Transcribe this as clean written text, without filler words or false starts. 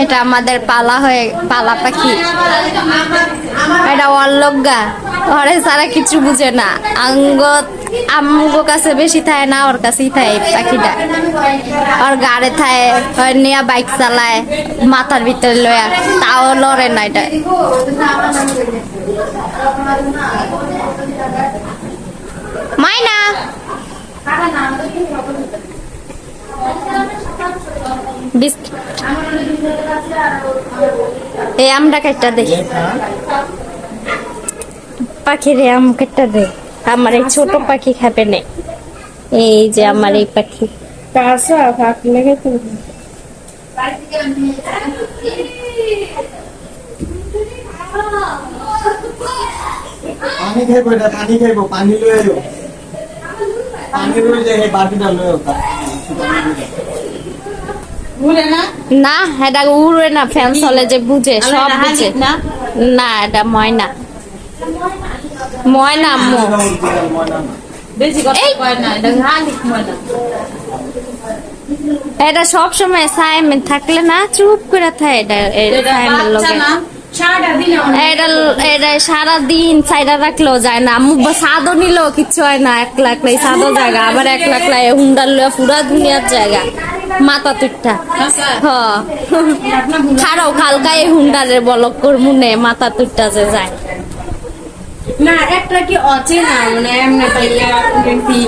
এটা আমাদের পালা হয়ে পালা পাখি, এটা অল্লজ্ঞা, ওরে সারা কিছু বুঝে না। আমগো কাছে বেশি থাকে না, ওর কাছেই থাকে পাখিটা। ওর গাড়ে থাকে, ওর নিয়ে বাইক চালায় মাথার ভিতরে লয়া, তাও লড়ে না এটা। মাইনা এই আমটা কেটটা দে, পাখির আম কেটটা দে। আমার এই ছোট পাখি খাবে না। এই যে আমার এই পাখি পানি খাইবো, এটা পানি খাইবো, পানি লয়ে আইও, পানি লয়ে যাই বাটিটা লয়ে না, এটা উড়ে না, ফ্যান চলে যে বুঝে, সব বুঝে না। এটা ময়না, ময়না আম্মু এটা সব সময় সাইমে থাকলে না চুপ করে থাকে। এটা এটা সারাদিন সাইডা রাখলেও যায় না, আম্মু সাদও নিলেও কিচ্ছু হয় না। 1 লাখ লাই সাদও জায়গা, আবার 1 লাখ লাই হুন্ডার লয়ে পুরা দুনিয়ার জায়গা মাথা তুইটা। খারাও খালকা এই হুন্ডারের বলক করমুনে মাথা তুইটা যে যায় না। একটা কি অচেনা মানে এমনি